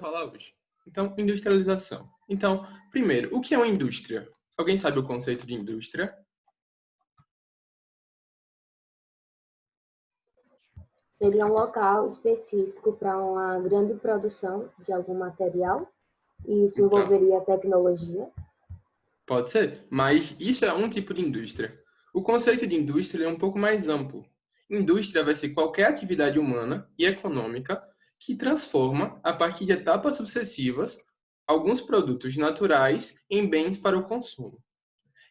falar hoje. Então, industrialização. Então, primeiro, o que é uma indústria? Alguém sabe o conceito de indústria? Seria um local específico para uma grande produção de algum material e isso Então, envolveria tecnologia. pode ser, mas isso é um tipo de indústria. O conceito de indústria é um pouco mais amplo. Indústria vai ser qualquer atividade humana e econômica que transforma, a partir de etapas sucessivas, alguns produtos naturais em bens para o consumo.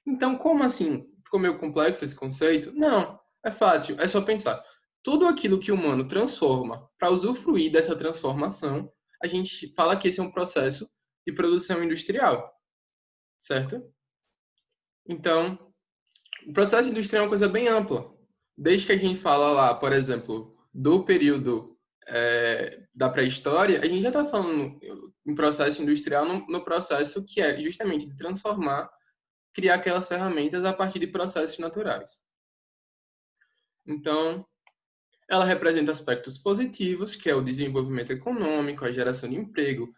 Então, como assim? Ficou meio complexo esse conceito? Não, é fácil, é só pensar. Tudo aquilo que o humano transforma para usufruir dessa transformação, a gente fala que esse é um processo de produção industrial, certo? Então, o processo industrial é uma coisa bem ampla. Desde que a gente fala lá, por exemplo, do período da pré-história, a gente já está falando em processo industrial no processo que é justamente de transformar, criar aquelas ferramentas a partir de processos naturais. Então, ela representa aspectos positivos, que é o desenvolvimento econômico, a geração de emprego,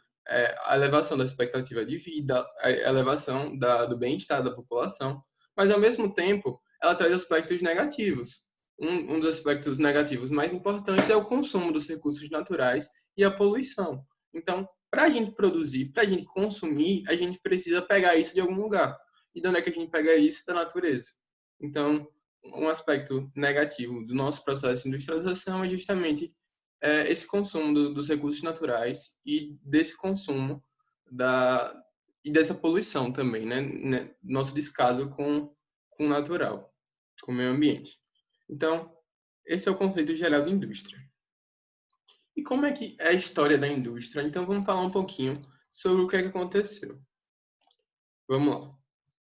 a elevação da expectativa de vida, a elevação do bem-estar da população, mas, ao mesmo tempo, ela traz aspectos negativos. Um dos aspectos negativos mais importantes é o consumo dos recursos naturais e a poluição. Então, para a gente produzir, para a gente consumir, a gente precisa pegar isso de algum lugar. E de onde é que a gente pega isso? Da natureza. Então, um aspecto negativo do nosso processo de industrialização é justamente esse consumo dos recursos naturais e desse consumo e dessa poluição também, né? Nosso descaso com o natural, com o meio ambiente. Então, esse é o conceito geral de indústria. E como é que é a história da indústria? Então, vamos falar um pouquinho sobre o que é que aconteceu. Vamos lá.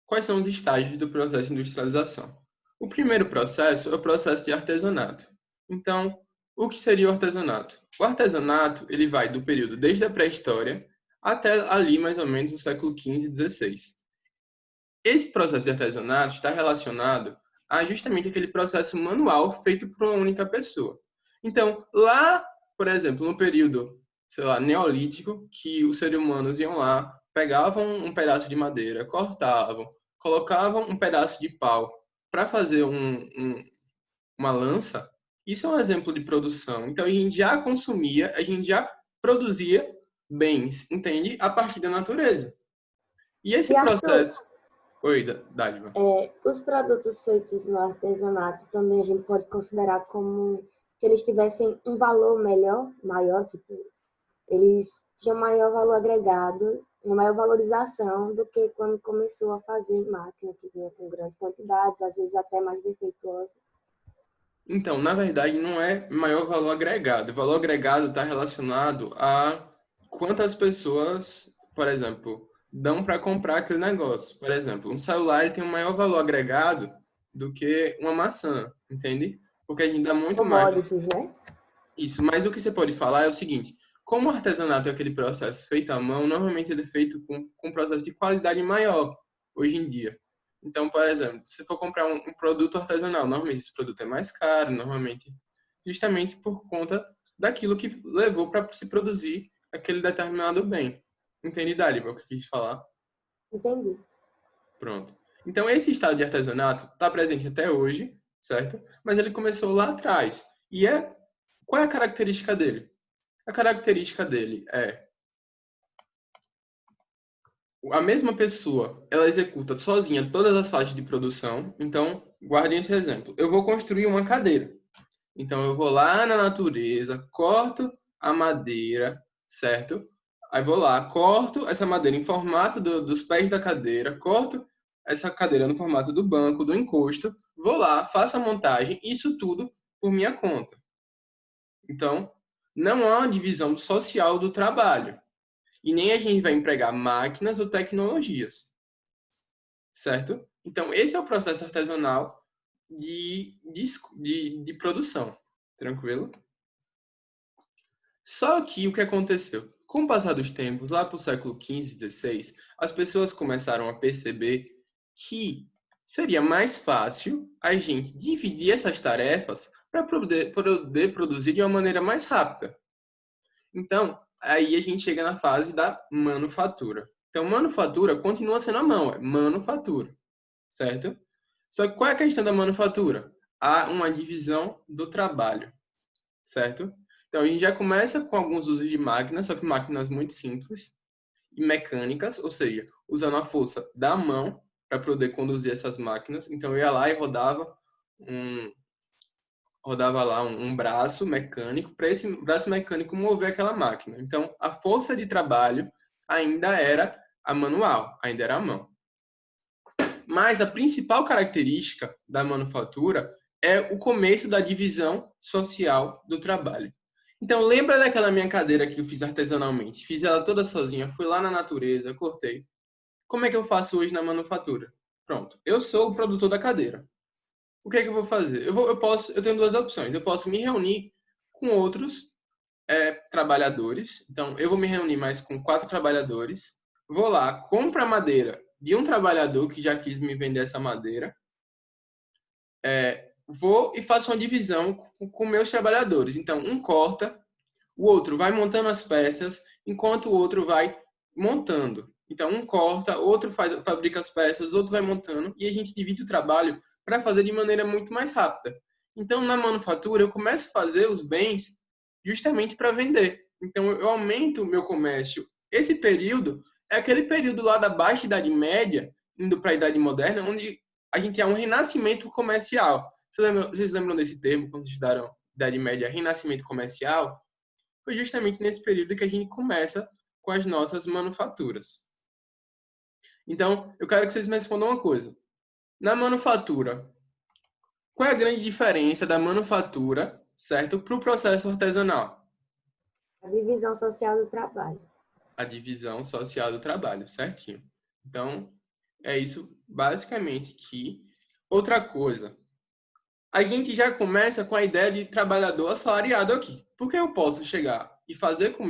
Quais são os estágios do processo de industrialização? O primeiro processo é o processo de artesanato. Então, o que seria o artesanato? O artesanato ele vai do período desde a pré-história até ali mais ou menos no século XV e XVI. Esse processo de artesanato está relacionado a justamente aquele processo manual feito por uma única pessoa. Então, lá, por exemplo, no período, sei lá, neolítico, que os seres humanos iam lá, pegavam um pedaço de madeira, cortavam, colocavam um pedaço de pau para fazer uma lança, isso é um exemplo de produção. Então, a gente já consumia, a gente já produzia bens, entende? A partir da natureza. E E esse Arthur, processo... Oi, Dádiva. os produtos feitos no artesanato também a gente pode considerar como se eles tivessem um valor maior, tipo, eles tinham maior valor agregado, uma maior valorização do que quando começou a fazer em máquina, que vinha com grandes quantidades, às vezes até mais defeituosa. Então, na verdade, não é maior valor agregado. O valor agregado está relacionado a quantas pessoas, por exemplo, dão para comprar aquele negócio. Por exemplo, um celular ele tem um maior valor agregado do que uma maçã, entende? Porque a gente dá muito mais. Commodities, né? Isso, mas o que você pode falar é o seguinte: como o artesanato é aquele processo feito à mão, normalmente ele é feito com um processo de qualidade maior hoje em dia. Então, por exemplo, se for comprar um produto artesanal, normalmente esse produto é mais caro, normalmente, justamente por conta daquilo que levou para se produzir aquele determinado bem. Entende, Dáliba, o que eu quis falar? Entendi. Pronto. Então, esse estado de artesanato está presente até hoje, certo? Mas ele começou lá atrás. Qual é a característica dele? A característica dele é a mesma pessoa, ela executa sozinha todas as fases de produção. Então, guardem esse exemplo. Eu vou construir uma cadeira. Então, eu vou lá na natureza, corto a madeira, certo? Aí vou lá, corto essa madeira em formato dos pés da cadeira, corto essa cadeira no formato do banco, do encosto, vou lá, faço a montagem, isso tudo por minha conta. Então, não há uma divisão social do trabalho. E nem a gente vai empregar máquinas ou tecnologias, certo? Então, esse é o processo artesanal de produção, tranquilo? Só que o que aconteceu? Com o passar dos tempos, lá para o século XV, XVI, as pessoas começaram a perceber que seria mais fácil a gente dividir essas tarefas para poder produzir de uma maneira mais rápida. Então, aí a gente chega na fase da manufatura. Então, manufatura continua sendo a mão, é manufatura, certo? Só que qual é a questão da manufatura? Há uma divisão do trabalho, certo? Então, a gente já começa com alguns usos de máquinas, só que máquinas muito simples e mecânicas, ou seja, usando a força da mão para poder conduzir essas máquinas. Então, eu ia lá e rodava lá um braço mecânico para esse braço mecânico mover aquela máquina. Então, a força de trabalho ainda era a manual, ainda era a mão. Mas a principal característica da manufatura é o começo da divisão social do trabalho. Então, lembra daquela minha cadeira que eu fiz artesanalmente? Fiz ela toda sozinha, fui lá na natureza, cortei. Como é que eu faço hoje na manufatura? Pronto, eu sou o produtor da cadeira. O que é que eu vou fazer? Eu tenho duas opções. Eu posso me reunir com outros trabalhadores. Então, eu vou me reunir mais com 4 trabalhadores. Vou lá, compro a madeira de um trabalhador que já quis me vender essa madeira. Vou e faço uma divisão com meus trabalhadores. Então, um corta, o outro vai montando as peças, enquanto o outro vai montando. Então, um corta, outro fabrica as peças, outro vai montando, e a gente divide o trabalho para fazer de maneira muito mais rápida. Então, na manufatura, eu começo a fazer os bens justamente para vender. Então, eu aumento o meu comércio. Esse período é aquele período lá da Baixa Idade Média, indo para a Idade Moderna, onde a gente tem um renascimento comercial. Vocês lembram desse termo quando estudaram Idade Média, renascimento comercial? Foi justamente nesse período que a gente começa com as nossas manufaturas. Então, eu quero que vocês me respondam uma coisa. Na manufatura, qual é a grande diferença da manufatura, certo, para o processo artesanal? A divisão social do trabalho. A divisão social do trabalho, certinho. Então, é isso basicamente que... Outra coisa, a gente já começa com a ideia de trabalhador assalariado aqui. Porque eu posso chegar e fazer com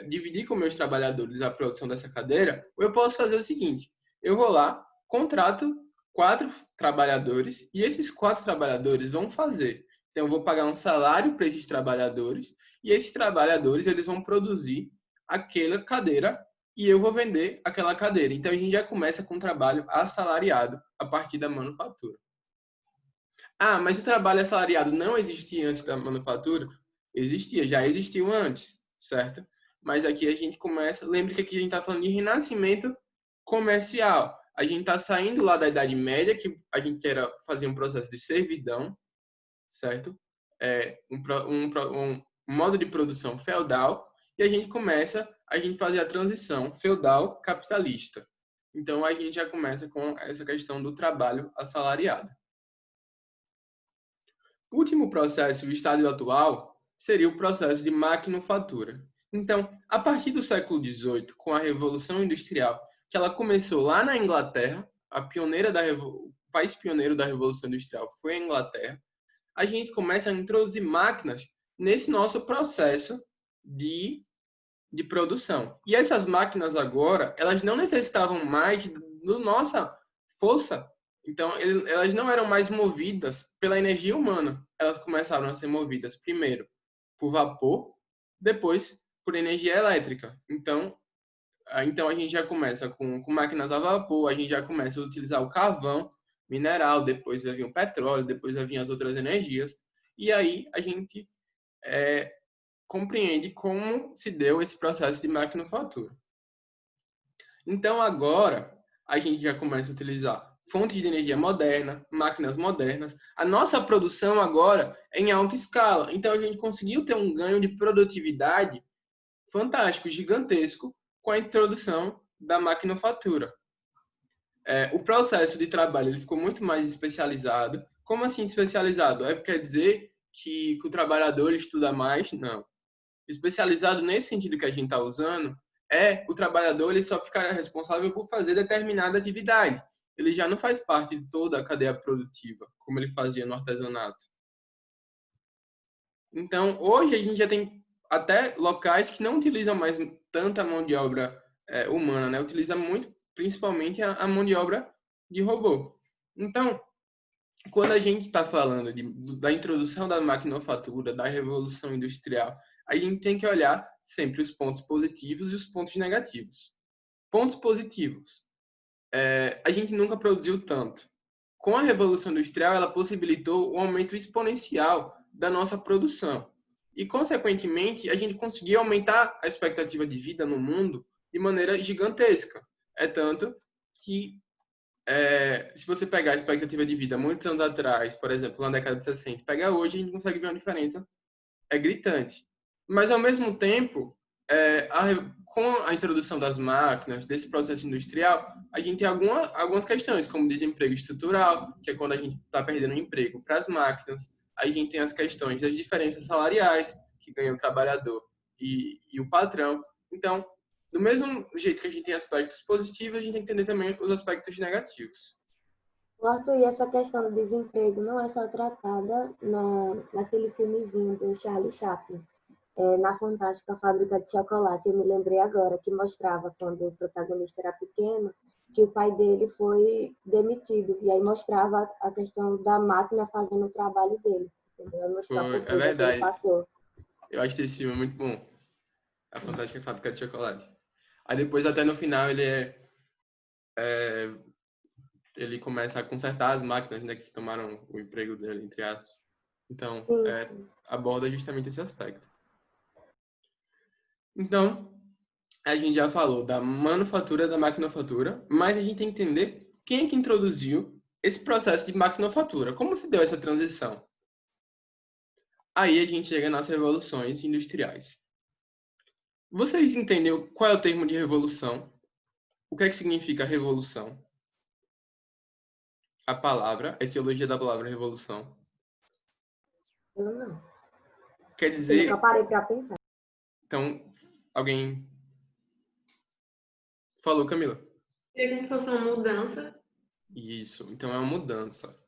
dividir com meus trabalhadores a produção dessa cadeira, ou eu posso fazer o seguinte, eu vou lá, contrato 4 trabalhadores e esses 4 trabalhadores vão fazer. Então, eu vou pagar um salário para esses trabalhadores e esses trabalhadores eles vão produzir aquela cadeira e eu vou vender aquela cadeira. Então, a gente já começa com um trabalho assalariado a partir da manufatura. Ah, mas o trabalho assalariado não existia antes da manufatura? Existia, já existiu antes, certo? Mas aqui a gente começa... Lembre que aqui a gente está falando de renascimento comercial. A gente está saindo lá da Idade Média, que a gente fazia um processo de servidão, certo? Um modo de produção feudal, e a gente fazer a transição feudal-capitalista. Então, a gente já começa com essa questão do trabalho assalariado. O último processo, o estádio atual, seria o processo de maquinofatura. Então, a partir do século XVIII, com a Revolução Industrial, que ela começou lá na Inglaterra, o país pioneiro da Revolução Industrial foi a Inglaterra, a gente começa a introduzir máquinas nesse nosso processo de produção. E essas máquinas agora, elas não necessitavam mais da nossa força. Então, elas não eram mais movidas pela energia humana. Elas começaram a ser movidas primeiro por vapor, depois por energia elétrica. Então a gente já começa com máquinas a vapor, a gente já começa a utilizar o carvão mineral, depois vai vir o petróleo, depois vai vir as outras energias. E aí a gente compreende como se deu esse processo de maquinofatura. Então, agora, a gente já começa a utilizar fontes de energia moderna, máquinas modernas. A nossa produção agora é em alta escala. Então, a gente conseguiu ter um ganho de produtividade fantástico, gigantesco, com a introdução da maquinofatura. O processo de trabalho ele ficou muito mais especializado. Como assim especializado? Quer dizer que o trabalhador ele estuda mais? Não. Especializado nesse sentido que a gente está usando, o trabalhador ele só ficará responsável por fazer determinada atividade. Ele já não faz parte de toda a cadeia produtiva, como ele fazia no artesanato. Então, hoje a gente já tem até locais que não utilizam mais tanta mão de obra humana, né? Utiliza muito, principalmente, a mão de obra de robô. Então, quando a gente está falando da introdução da maquinofatura, da revolução industrial, a gente tem que olhar sempre os pontos positivos e os pontos negativos. Pontos positivos. A gente nunca produziu tanto. Com a Revolução Industrial, ela possibilitou um aumento exponencial da nossa produção. E, consequentemente, a gente conseguiu aumentar a expectativa de vida no mundo de maneira gigantesca. É tanto que, se você pegar a expectativa de vida muitos anos atrás, por exemplo, na década de 60, pegar hoje, a gente consegue ver uma diferença gritante. Mas, ao mesmo tempo, com a introdução das máquinas, desse processo industrial, a gente tem algumas questões, como desemprego estrutural, que é quando a gente está perdendo o emprego para as máquinas. Aí a gente tem as questões das diferenças salariais, que ganha o trabalhador e o patrão. Então, do mesmo jeito que a gente tem aspectos positivos, a gente tem que entender também os aspectos negativos. Arthur, e essa questão do desemprego não é só tratada naquele filmezinho do Charlie Chaplin, na Fantástica Fábrica de Chocolate. Eu me lembrei agora que mostrava, quando o protagonista era pequeno, que o pai dele foi demitido. E aí mostrava a questão da máquina fazendo o trabalho dele. Entendeu? Mostrar a É cultura que ele verdade. passou. Eu acho esse filme muito bom. A Fantástica Fábrica de Chocolate. Aí depois, até no final, ele começa a consertar as máquinas, né, que tomaram o emprego dele, entre aspas. Então, Sim. aborda justamente esse aspecto. Então, a gente já falou da manufatura, da maquinofatura, mas a gente tem que entender quem é que introduziu esse processo de maquinofatura. Como se deu essa transição? Aí a gente chega nas revoluções industriais. Vocês entendem qual é o termo de revolução? O que é que significa revolução? A palavra, a etiologia da palavra revolução. Eu não. Quer Eu nunca dizer, parei para pensar. então, alguém falou, Camila? Seria como se fosse uma mudança. Isso, então é uma mudança.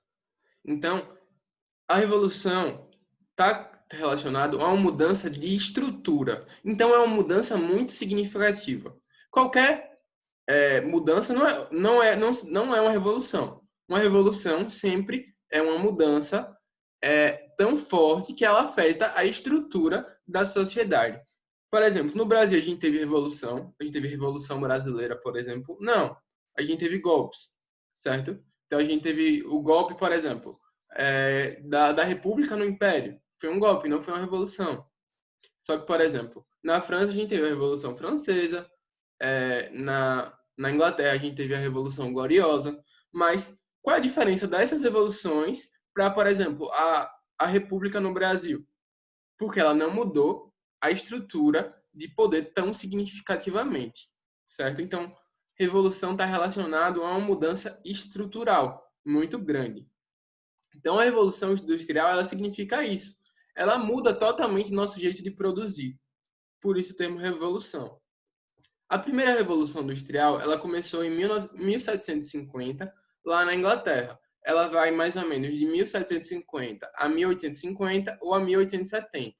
Então, a revolução está relacionado a uma mudança de estrutura. Então, é uma mudança muito significativa. Qualquer mudança não é uma revolução. Uma revolução sempre é uma mudança tão forte que ela afeta a estrutura da sociedade. Por exemplo, no Brasil a gente teve Revolução Brasileira, por exemplo. Não, a gente teve golpes, certo? Então a gente teve o golpe, por exemplo, da República no Império. Foi um golpe, não foi uma revolução. Só que, por exemplo, na França a gente teve a Revolução Francesa, na Inglaterra a gente teve a Revolução Gloriosa, mas qual é a diferença dessas revoluções para, por exemplo, a República no Brasil? Porque ela não mudou a estrutura de poder tão significativamente, certo? Então, revolução está relacionado a uma mudança estrutural muito grande. Então, a revolução industrial, ela significa isso. Ela muda totalmente nosso jeito de produzir. Por isso o termo revolução. A primeira revolução industrial, ela começou em 1750, lá na Inglaterra. Ela vai mais ou menos de 1750 a 1850 ou a 1870.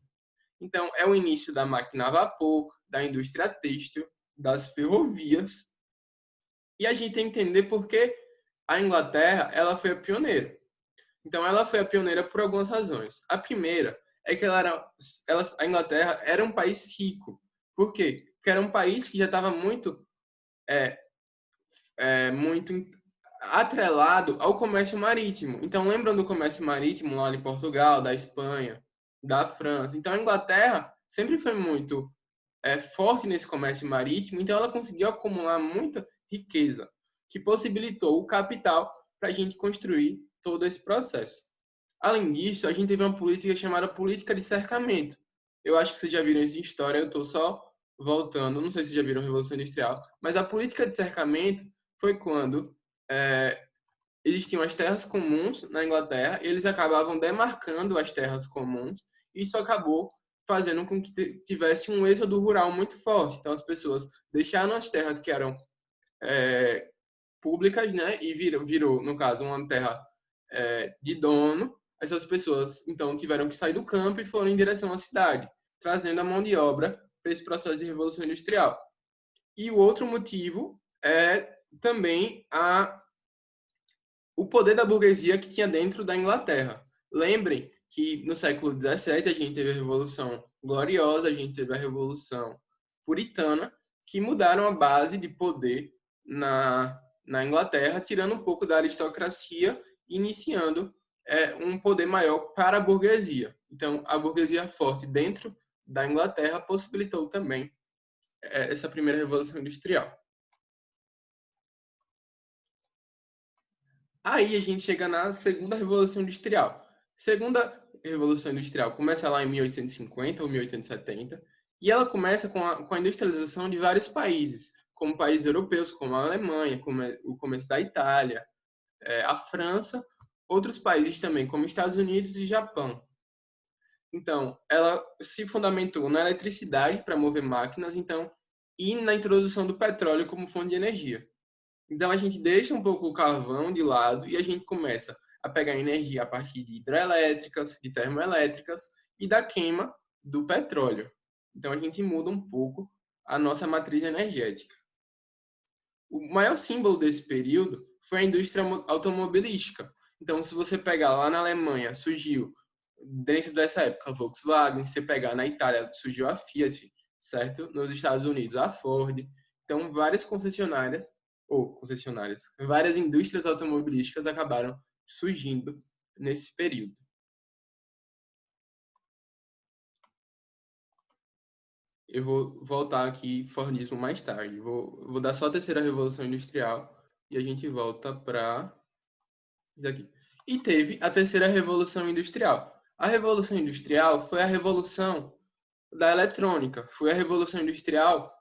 Então, é o início da máquina a vapor, da indústria têxtil, das ferrovias. E a gente tem que entender por que a Inglaterra ela foi a pioneira. Então, ela foi a pioneira por algumas razões. A primeira é que a Inglaterra era um país rico. Por quê? Porque era um país que já estava muito atrelado ao comércio marítimo. Então, lembram do comércio marítimo lá de Portugal, da Espanha, da França? Então, a Inglaterra sempre foi muito forte nesse comércio marítimo, então ela conseguiu acumular muita riqueza, que possibilitou o capital para a gente construir todo esse processo. Além disso, a gente teve uma política chamada política de cercamento. Eu acho que vocês já viram isso em história, eu estou só voltando, não sei se vocês já viram a Revolução Industrial, mas a política de cercamento foi quando existiam as terras comuns na Inglaterra, e eles acabavam demarcando as terras comuns, e isso acabou fazendo com que tivesse um êxodo rural muito forte. Então, as pessoas deixaram as terras que eram públicas, né, e virou, no caso, uma terra de dono. Essas pessoas, então, tiveram que sair do campo e foram em direção à cidade, trazendo a mão de obra para esse processo de revolução industrial. E o outro motivo é também o poder da burguesia que tinha dentro da Inglaterra. Lembrem que no século XVII a gente teve a Revolução Gloriosa, a gente teve a Revolução Puritana, que mudaram a base de poder na Inglaterra, tirando um pouco da aristocracia e iniciando um poder maior para a burguesia. Então, a burguesia forte dentro da Inglaterra possibilitou também essa primeira Revolução Industrial. Aí a gente chega na segunda Revolução Industrial. Segunda Revolução Industrial começa lá em 1850 ou 1870, e ela começa com a industrialização de vários países, como países europeus, como a Alemanha, como o começo da Itália, a França, outros países também, como Estados Unidos e Japão. Então, ela se fundamentou na eletricidade para mover máquinas, e na introdução do petróleo como fonte de energia. Então, a gente deixa um pouco o carvão de lado e a gente começa a pegar energia a partir de hidrelétricas, de termoelétricas e da queima do petróleo. Então, a gente muda um pouco a nossa matriz energética. O maior símbolo desse período foi a indústria automobilística. Então, se você pegar lá na Alemanha, surgiu, dentro dessa época, a Volkswagen. Se você pegar na Itália, surgiu a Fiat, certo? Nos Estados Unidos, a Ford. Então, várias várias indústrias automobilísticas acabaram surgindo nesse período. Eu vou voltar aqui Fordismo mais tarde. Vou dar só a terceira Revolução Industrial e a gente volta para isso aqui. E teve a terceira Revolução Industrial. A Revolução Industrial foi a revolução da eletrônica. Foi a Revolução Industrial,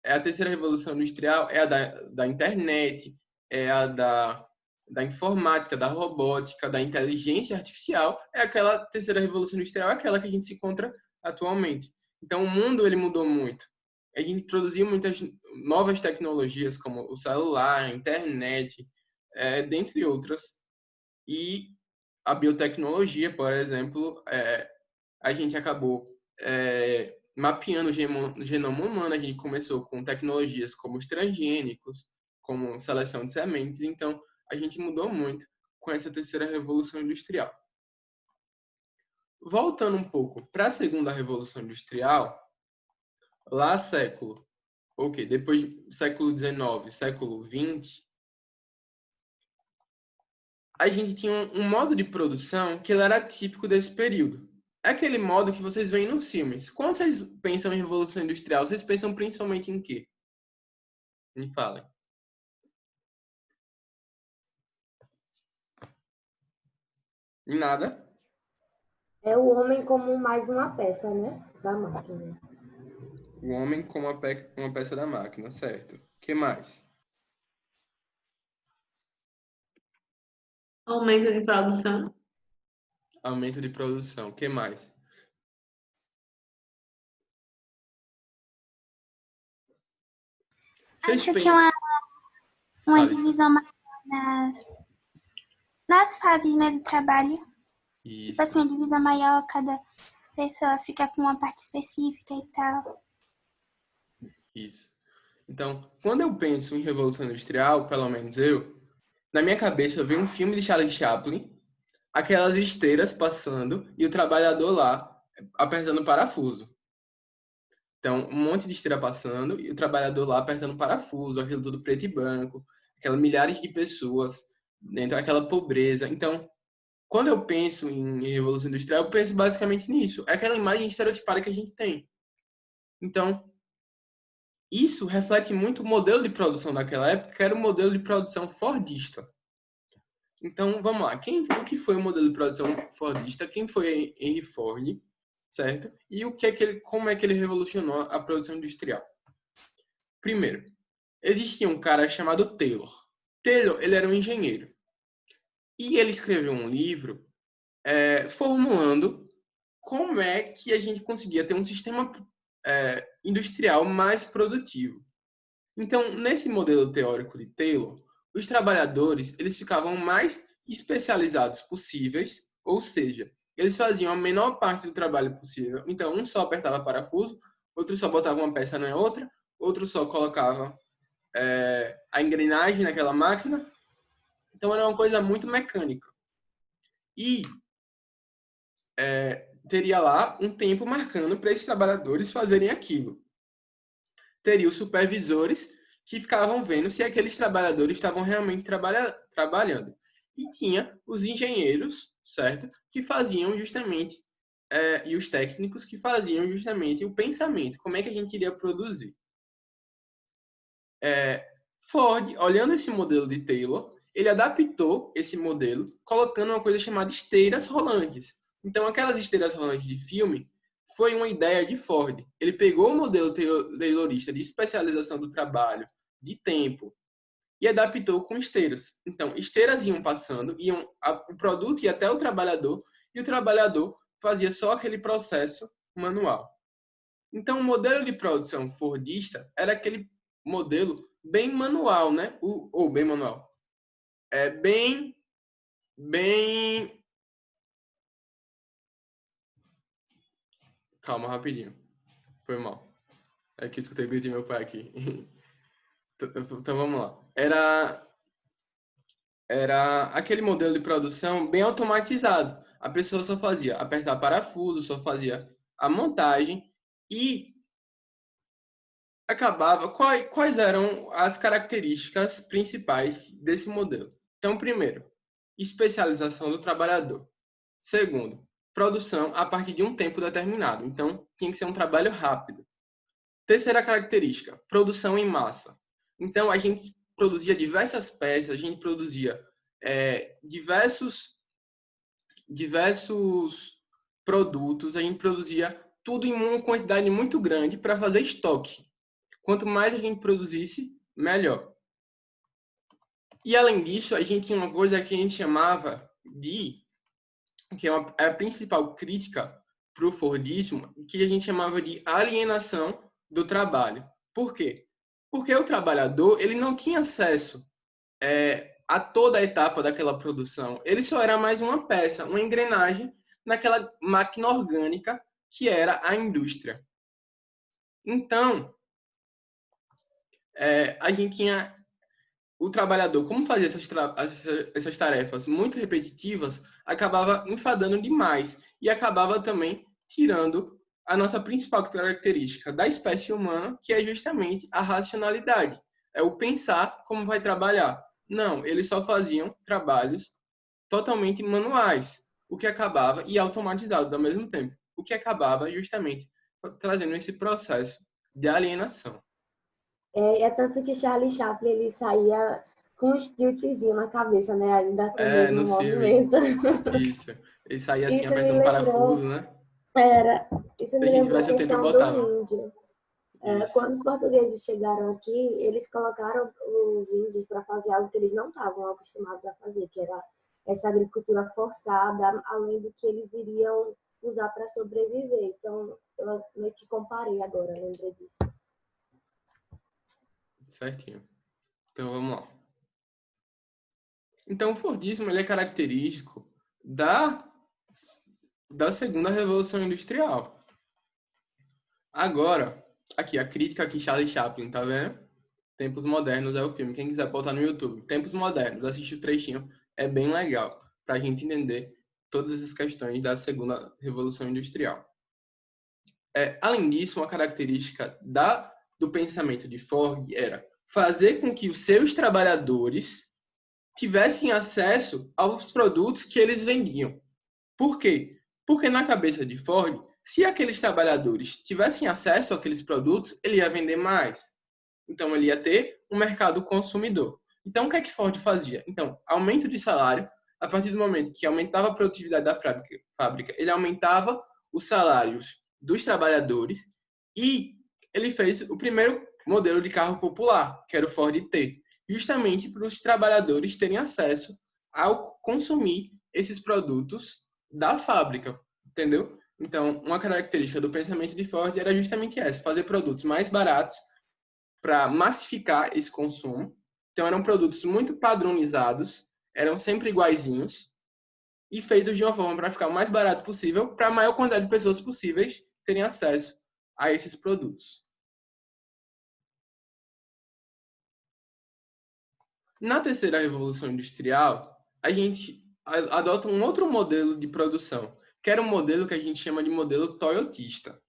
a terceira Revolução Industrial é a da internet, é a da informática, da robótica, da inteligência artificial. É aquela terceira Revolução Industrial, aquela que a gente se encontra atualmente. Então, o mundo ele mudou muito. A gente introduziu muitas novas tecnologias, como o celular, a internet, dentre outras. E a biotecnologia, por exemplo, a gente acabou mapeando o genoma humano. A gente começou com tecnologias como os transgênicos, como seleção de sementes. Então, a gente mudou muito com essa terceira Revolução Industrial. Voltando um pouco para a segunda Revolução Industrial, lá depois do século XIX, século XX, a gente tinha um modo de produção que ele era típico desse período. É aquele modo que vocês veem nos filmes. Quando vocês pensam em Revolução Industrial, vocês pensam principalmente em quê? Me falem. Em nada? É o homem como mais uma peça, né? Da máquina. O homem como uma peça da máquina, certo. O que mais? Aumento de produção. Aumento de produção. O que mais? Acho que uma divisão maior nas fases, né, do trabalho. Isso. Tipo assim, uma divisão maior, cada pessoa fica com uma parte específica e tal. Isso. Então, quando eu penso em Revolução Industrial, pelo menos na minha cabeça vem um filme de Charlie Chaplin, aquelas esteiras passando e o trabalhador lá apertando parafuso. Então, um monte de esteira passando e o trabalhador lá apertando parafuso, aquilo tudo preto e branco, aquelas milhares de pessoas dentro daquela pobreza. Então, quando eu penso em Revolução Industrial, eu penso basicamente nisso. É aquela imagem estereotipada que a gente tem. Então, isso reflete muito o modelo de produção daquela época, que era o modelo de produção fordista. Então, vamos lá. O que foi o modelo de produção fordista? Quem foi Henry Ford? Certo? E como é que ele revolucionou a produção industrial? Primeiro, existia um cara chamado Taylor. Taylor, ele era um engenheiro. E ele escreveu um livro formulando como é que a gente conseguia ter um sistema industrial mais produtivo. Então, nesse modelo teórico de Taylor, os trabalhadores eles ficavam mais especializados possíveis, ou seja, eles faziam a menor parte do trabalho possível. Então, um só apertava parafuso, outro só botava uma peça na outra, outro só colocava a engrenagem naquela máquina. Então, era uma coisa muito mecânica. E teria lá um tempo marcando para esses trabalhadores fazerem aquilo. Teria os supervisores que ficavam vendo se aqueles trabalhadores estavam realmente trabalhando. E tinha os engenheiros, certo? Que faziam justamente, e os técnicos que faziam justamente o pensamento, como é que a gente iria produzir. Ford, olhando esse modelo de Taylor, ele adaptou esse modelo, colocando uma coisa chamada esteiras rolantes. Então, aquelas esteiras rolantes de filme foi uma ideia de Ford. Ele pegou o modelo taylorista de especialização do trabalho, de tempo, e adaptou com esteiras. Então, esteiras iam passando, o produto ia até o trabalhador, e o trabalhador fazia só aquele processo manual. Então, o modelo de produção fordista era aquele modelo bem manual, né? Ou bem manual. Bem... Calma, rapidinho. Foi mal. É que eu escutei o grito de meu pai aqui. Então, vamos lá. Era aquele modelo de produção bem automatizado. A pessoa só fazia apertar parafuso, só fazia a montagem e acabava. Quais eram as características principais desse modelo? Então, primeiro, especialização do trabalhador. Segundo, produção a partir de um tempo determinado. Então, tinha que ser um trabalho rápido. Terceira característica, produção em massa. Então, a gente produzia diversas peças, a gente produzia diversos produtos, a gente produzia tudo em uma quantidade muito grande para fazer estoque. Quanto mais a gente produzisse, melhor. E, além disso, a gente tinha uma coisa que a gente chamava de... que é a principal crítica para o Fordismo, que a gente chamava de alienação do trabalho. Por quê? Porque o trabalhador ele não tinha acesso a toda a etapa daquela produção. Ele só era mais uma peça, uma engrenagem naquela máquina orgânica que era a indústria. Então, a gente tinha o trabalhador, como fazia essas tarefas muito repetitivas, acabava enfadando demais e acabava também tirando a nossa principal característica da espécie humana, que é justamente a racionalidade. É o pensar como vai trabalhar. Não, eles só faziam trabalhos totalmente manuais, o que acabava, e automatizados ao mesmo tempo, o que acabava justamente trazendo esse processo de alienação. Tanto que Charlie Chaplin ele saía com um tiltzinho na cabeça, né? Ainda com o mesmo No filme. movimento. Isso. Ele saía assim, Isso me apertando parafuso, lembrou, né? isso Se me a gente lembrou a tivesse o tempo, eu questão do botava. índio. Isso. Quando os portugueses chegaram aqui, eles colocaram os índios para fazer algo que eles não estavam acostumados a fazer, que era essa agricultura forçada, além do que eles iriam usar para sobreviver. Então, eu meio que comparei agora, lembrei disso. Certinho. Então, vamos lá. Então, o Fordismo ele é característico da segunda Revolução Industrial. Agora, aqui, a crítica aqui, Charlie Chaplin, tá vendo? Tempos Modernos é o filme. Quem quiser botar no YouTube. Tempos Modernos, assiste o trechinho. É bem legal para a gente entender todas essas questões da segunda Revolução Industrial. Além disso, uma característica do pensamento de Ford era fazer com que os seus trabalhadores tivessem acesso aos produtos que eles vendiam. Por quê? Porque na cabeça de Ford, se aqueles trabalhadores tivessem acesso àqueles produtos, ele ia vender mais. Então, ele ia ter um mercado consumidor. Então, o que é que Ford fazia? Então, aumento de salário, a partir do momento que aumentava a produtividade da fábrica, ele aumentava os salários dos trabalhadores e ele fez o primeiro modelo de carro popular, que era o Ford T, justamente para os trabalhadores terem acesso ao consumir esses produtos da fábrica, entendeu? Então, uma característica do pensamento de Ford era justamente essa, fazer produtos mais baratos para massificar esse consumo. Então, eram produtos muito padronizados, eram sempre iguaizinhos e feitos de uma forma para ficar o mais barato possível, para a maior quantidade de pessoas possíveis terem acesso a esses produtos. Na terceira revolução industrial, a gente adota um outro modelo de produção, que era um modelo que a gente chama de modelo toyotista.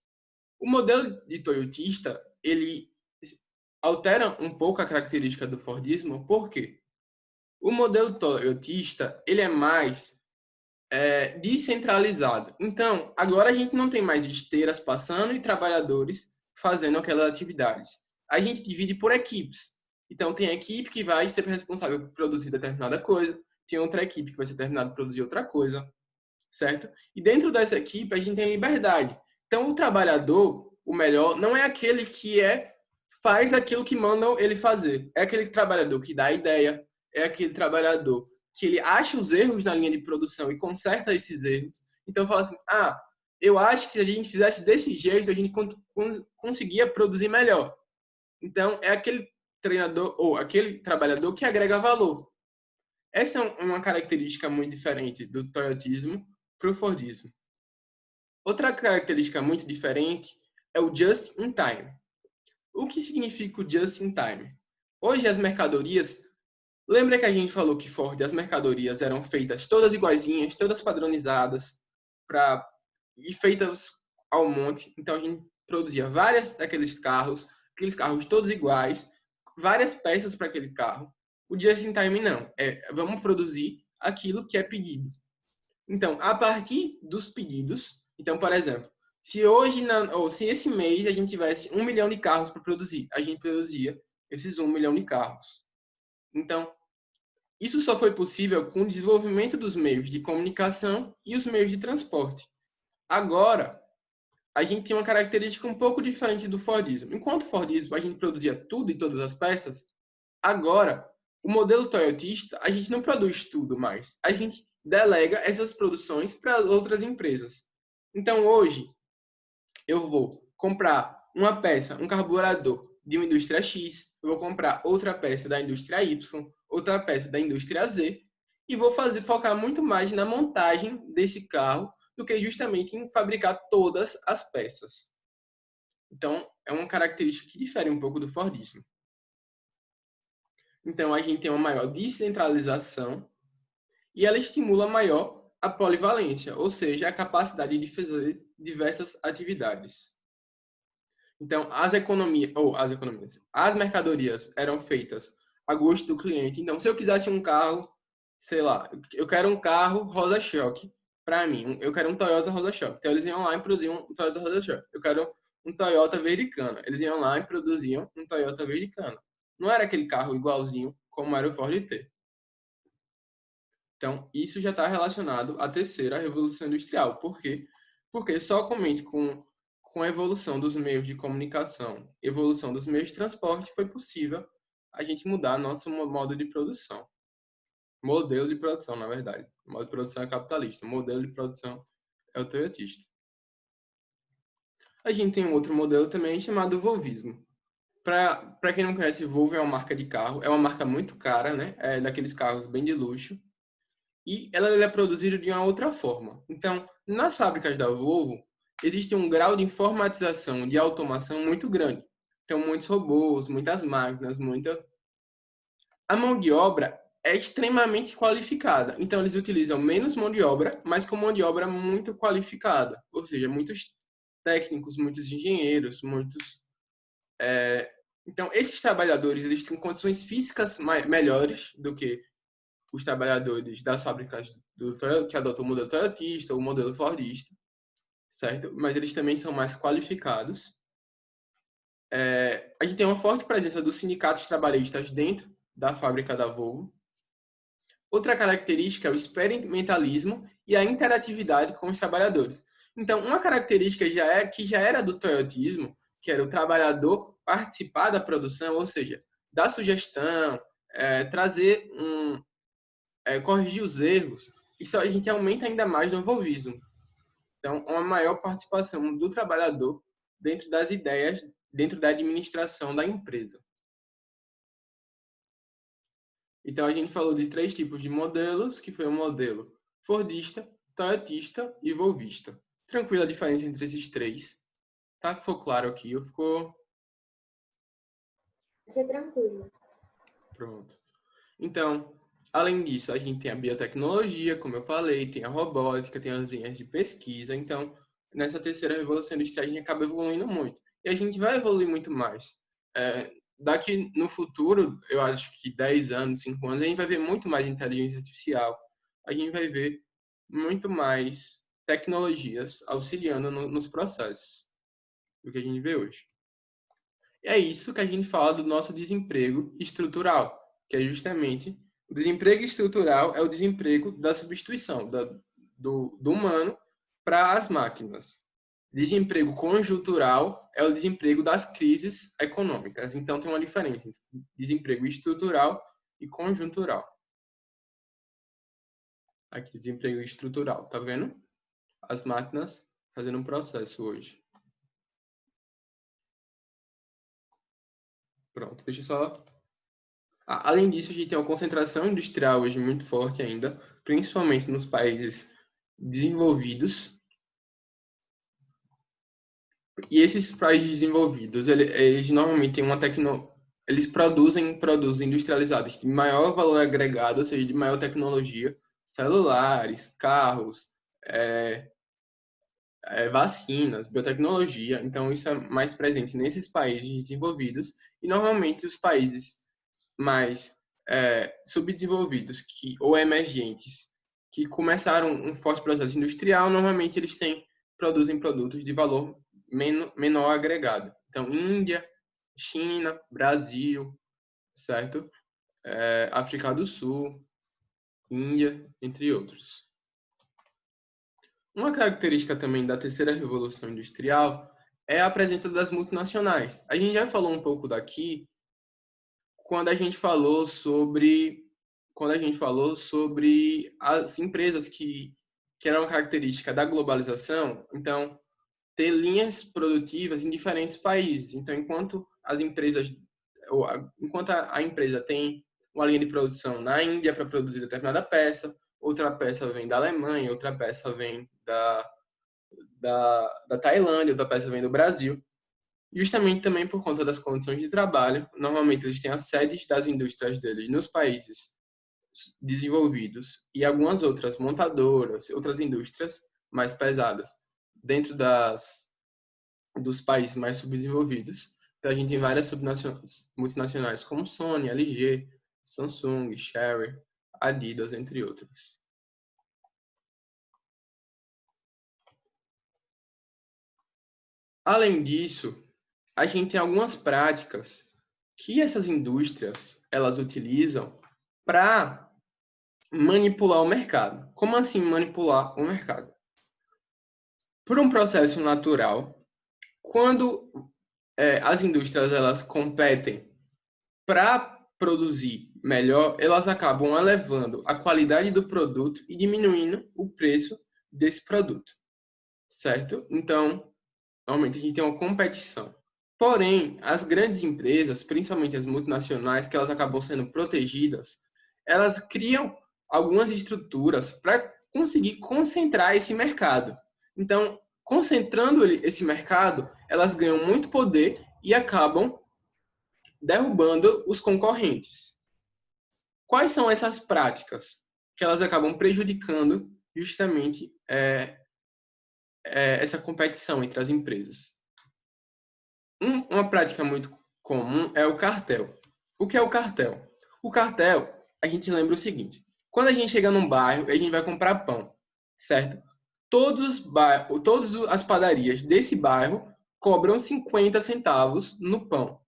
O modelo de toyotista, ele altera um pouco a característica do Fordismo, por quê? O modelo toyotista, ele é mais descentralizado. Então, agora a gente não tem mais esteiras passando e trabalhadores fazendo aquelas atividades. A gente divide por equipes. Então, tem a equipe que vai ser responsável por produzir determinada coisa, tem outra equipe que vai ser determinada por produzir outra coisa, certo? E dentro dessa equipe, a gente tem liberdade. Então, o trabalhador, o melhor, não é aquele que faz aquilo que mandam ele fazer. É aquele trabalhador que dá a ideia, é aquele trabalhador que ele acha os erros na linha de produção e conserta esses erros. Então, fala assim, eu acho que se a gente fizesse desse jeito, a gente conseguia produzir melhor. Então, é aquele treinador ou aquele trabalhador que agrega valor. Essa é uma característica muito diferente do toyotismo para o Fordismo. Outra característica muito diferente é o just in time. O que significa o just in time? Hoje as mercadorias, lembra que a gente falou que Ford, as mercadorias eram feitas todas iguaizinhas, todas padronizadas e feitas ao monte. Então a gente produzia várias daqueles carros, aqueles carros todos iguais, várias peças para aquele carro. O just in time não, vamos produzir aquilo que é pedido. Então, a partir dos pedidos, então, por exemplo, se hoje ou se esse mês a gente tivesse 1 milhão de carros para produzir, a gente produzia esses 1 milhão de carros. Então, isso só foi possível com o desenvolvimento dos meios de comunicação e os meios de transporte. Agora, a gente tem uma característica um pouco diferente do Fordismo. Enquanto o Fordismo a gente produzia tudo e todas as peças, agora, o modelo toyotista, a gente não produz tudo mais. A gente delega essas produções para outras empresas. Então, hoje, eu vou comprar uma peça, um carburador de uma indústria X, eu vou comprar outra peça da indústria Y, outra peça da indústria Z, e vou focar muito mais na montagem desse carro do que justamente em fabricar todas as peças. Então, é uma característica que difere um pouco do Fordismo. Então, a gente tem uma maior descentralização e ela estimula maior a polivalência, ou seja, a capacidade de fazer diversas atividades. Então, as mercadorias eram feitas a gosto do cliente. Então, se eu quisesse um carro, sei lá, eu quero um carro rosa-choque para mim, eu quero um Toyota rosa-choque. Então, eles iam lá e produziam um Toyota rosa-choque. Eu quero um Toyota verde-cana. Eles iam lá e produziam um Toyota verde-cana. Não era aquele carro igualzinho como era o Ford T. Então, isso já está relacionado à terceira revolução industrial. Por quê? Porque somente com a evolução dos meios de comunicação, evolução dos meios de transporte, foi possível a gente mudar nosso modo de produção. Modelo de produção, na verdade. O modo de produção é capitalista. O modelo de produção é o toyotista. A gente tem um outro modelo também chamado Volvismo. Para quem não conhece, Volvo é uma marca de carro. É uma marca muito cara, né? É daqueles carros bem de luxo. E ela é produzida de uma outra forma. Então, nas fábricas da Volvo, existe um grau de informatização, de automação muito grande. Então, muitos robôs, muitas máquinas, A mão de obra é extremamente qualificada. Então, eles utilizam menos mão de obra, mas com mão de obra muito qualificada. Ou seja, muitos técnicos, muitos engenheiros, Então, esses trabalhadores, eles têm condições físicas melhores do que os trabalhadores das fábricas que adotam o modelo toyotista ou o modelo fordista, certo? Mas eles também são mais qualificados. A gente tem uma forte presença dos sindicatos trabalhistas dentro da fábrica da Volvo. Outra característica é o experimentalismo e a interatividade com os trabalhadores. Então, uma característica que já era do toyotismo, que era o trabalhador participar da produção, ou seja, dar sugestão, corrigir os erros, isso a gente aumenta ainda mais no Volvismo. Então, uma maior participação do trabalhador dentro das ideias, dentro da administração da empresa. Então, a gente falou de 3 tipos de modelos, que foi o modelo Fordista, Toyotista e Volvista. Tranquila a diferença entre esses 3? Tá? Ficou claro aqui? Ficou... Achei tranquilo. Pronto. Então, Além disso, a gente tem a biotecnologia, como eu falei, tem a robótica, tem as linhas de pesquisa. Então, nessa terceira revolução industrial, a gente acaba evoluindo muito. E a gente vai evoluir muito mais. Daqui no futuro, eu acho que 10 anos, 5 anos, a gente vai ver muito mais inteligência artificial. A gente vai ver muito mais tecnologias auxiliando nos processos do que a gente vê hoje. E é isso que a gente fala do nosso desemprego estrutural, que é justamente o desemprego estrutural é o desemprego da substituição do humano para as máquinas. Desemprego conjuntural é o desemprego das crises econômicas. Então, tem uma diferença entre desemprego estrutural e conjuntural. Aqui, desemprego estrutural, tá vendo? As máquinas fazendo um processo hoje. Pronto, deixa eu só... Além disso, a gente tem uma concentração industrial hoje muito forte ainda, principalmente nos países desenvolvidos. E esses países desenvolvidos, eles normalmente têm uma tecnologia... Eles produzem produtos industrializados de maior valor agregado, ou seja, de maior tecnologia, celulares, carros, vacinas, biotecnologia. Então, isso é mais presente nesses países desenvolvidos. E, normalmente, os países mais subdesenvolvidos ou emergentes, que começaram um forte processo industrial, normalmente eles produzem produtos de valor menor agregado. Então, Índia, China, Brasil, certo? África do Sul, Índia, entre outros. Uma característica também da terceira revolução industrial é a presença das multinacionais. A gente já falou um pouco daqui quando a gente falou sobre as empresas que eram característica da globalização. Então, ter linhas produtivas em diferentes países. Então, enquanto a empresa tem uma linha de produção na Índia para produzir determinada peça, outra peça vem da Alemanha, outra peça vem da Tailândia, outra peça vem do Brasil. Justamente também por conta das condições de trabalho, normalmente eles têm as sedes das indústrias deles nos países desenvolvidos e algumas outras montadoras, outras indústrias mais pesadas dentro dos países mais subdesenvolvidos. Então, a gente tem várias multinacionais como Sony, LG, Samsung, Cherry, Adidas, entre outras. Além disso, a gente tem algumas práticas que essas indústrias elas utilizam para manipular o mercado. Como assim manipular o mercado? Por um processo natural, quando as indústrias elas competem para produzir melhor, elas acabam elevando a qualidade do produto e diminuindo o preço desse produto, certo? Então, normalmente a gente tem uma competição. Porém, as grandes empresas, principalmente as multinacionais, que elas acabam sendo protegidas, elas criam algumas estruturas para conseguir concentrar esse mercado. Então, concentrando esse mercado, elas ganham muito poder e acabam derrubando os concorrentes. Quais são essas práticas que elas acabam prejudicando justamente essa competição entre as empresas? Uma prática muito comum é o cartel. O que é o cartel? O cartel, a gente lembra o seguinte: quando a gente chega num bairro, a gente vai comprar pão, certo? Todas as padarias desse bairro cobram 50 centavos no pão.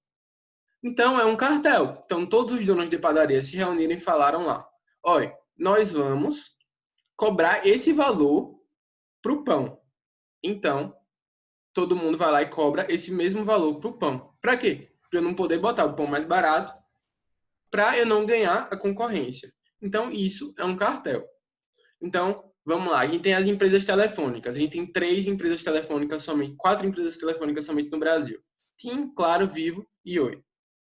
Então, é um cartel. Então, todos os donos de padaria se reuniram e falaram lá: olha, nós vamos cobrar esse valor para o pão. Então, todo mundo vai lá e cobra esse mesmo valor para o pão. Para quê? Para eu não poder botar o pão mais barato, para eu não ganhar a concorrência. Então, isso é um cartel. Então, vamos lá. A gente tem as empresas telefônicas. A gente tem 3 empresas telefônicas somente, 4 empresas telefônicas somente no Brasil. TIM, Claro, Vivo e Oi.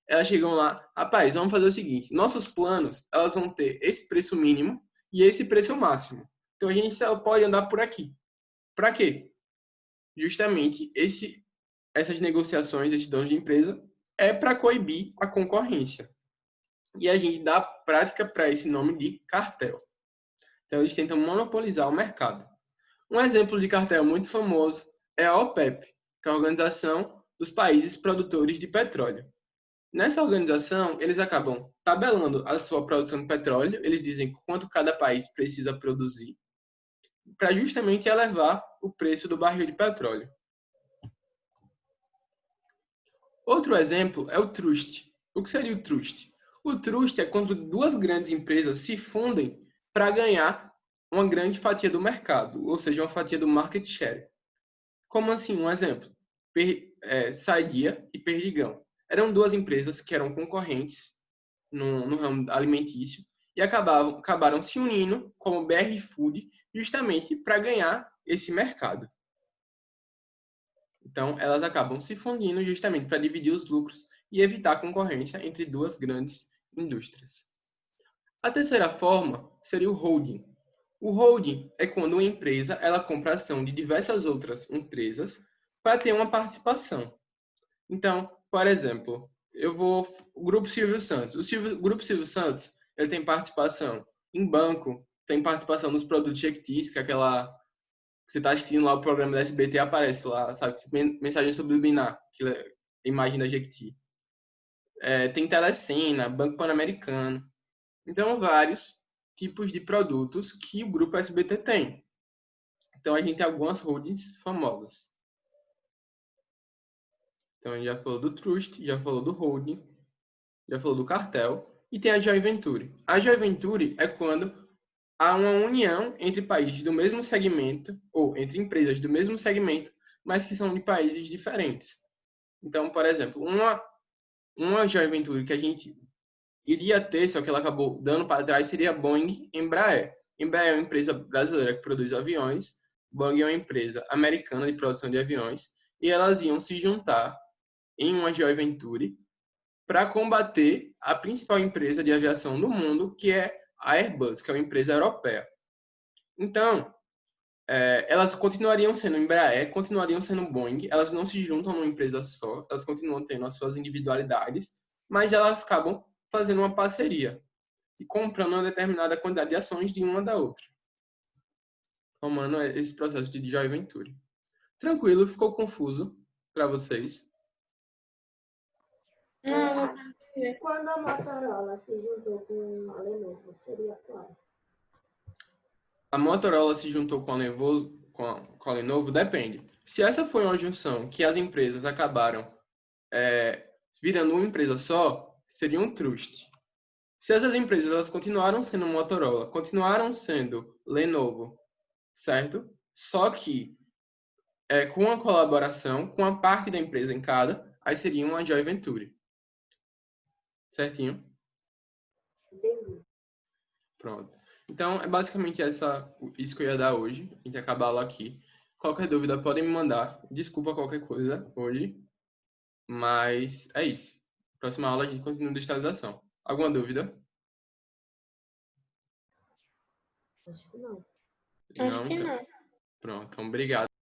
Elas chegam lá, rapaz, vamos fazer o seguinte, nossos planos, elas vão ter esse preço mínimo e esse preço máximo. Então, a gente só pode andar por aqui. Para quê? Justamente essas negociações, esses donos de empresa, é para coibir a concorrência. e a gente dá prática para esse nome de cartel. Então, eles tentam monopolizar o mercado. Um exemplo de cartel muito famoso é a OPEP, que é a Organização dos Países Produtores de Petróleo. Nessa organização, eles acabam tabelando a sua produção de petróleo, eles dizem quanto cada país precisa produzir, para justamente elevar o preço do barril de petróleo. Outro exemplo é o trust. O que seria o trust? O trust é quando duas grandes empresas se fundem para ganhar uma grande fatia do mercado, ou seja, uma fatia do market share. Como assim? Um exemplo. Sadia e Perdigão. Eram duas empresas que eram concorrentes no ramo alimentício e acabaram se unindo como BR Food justamente para ganhar esse mercado. Então, elas acabam se fundindo justamente para dividir os lucros e evitar a concorrência entre duas grandes indústrias. A terceira forma seria o holding. O holding é quando uma empresa ela compra ação de diversas outras empresas para ter uma participação. Então, por exemplo, o Grupo Silvio Santos. O Grupo Silvio Santos ele tem participação em banco, tem participação nos produtos Jequiti, que é aquela que você está assistindo lá o programa da SBT aparece lá, sabe? Mensagem subliminar, que é a imagem da Jequiti. Tem Telecena, Banco Pan-Americano. Então, vários tipos de produtos que o grupo SBT tem. Então, a gente tem algumas holdings famosas. Então, a gente já falou do Trust, já falou do holding, já falou do cartel, e tem a joint venture. A joint venture é quando há uma união entre países do mesmo segmento, ou entre empresas do mesmo segmento, mas que são de países diferentes. Então, por exemplo, uma joint venture que a gente iria ter, só que ela acabou dando para trás, seria a Boeing e Embraer. Embraer é uma empresa brasileira que produz aviões, Boeing é uma empresa americana de produção de aviões, e elas iam se juntar em uma joint venture para combater a principal empresa de aviação do mundo, que é a Airbus, que é uma empresa europeia. Então, elas continuariam sendo Embraer, continuariam sendo Boeing, elas não se juntam numa empresa só, elas continuam tendo as suas individualidades, mas elas acabam fazendo uma parceria e comprando uma determinada quantidade de ações de uma da outra, formando esse processo de joint venture. Tranquilo? Ficou confuso para vocês? Não, Quando a Motorola se juntou com a Lenovo, seria qual? A Motorola se juntou com a Lenovo? Depende. Se essa foi uma junção que as empresas acabaram virando uma empresa só, seria um trust. Se essas empresas elas continuaram sendo Motorola, continuaram sendo Lenovo, certo? Só que com a colaboração, com a parte da empresa em cada, aí seria uma joint venture. Certinho? Entendi. Pronto. Então, é basicamente isso que eu ia dar hoje. A gente acaba a aula aqui. Qualquer dúvida, podem me mandar. Desculpa qualquer coisa hoje. Mas é isso. Próxima aula a gente continua a digitalização. Alguma dúvida? Acho que não. acho que Então. não. Pronto. Então, obrigado.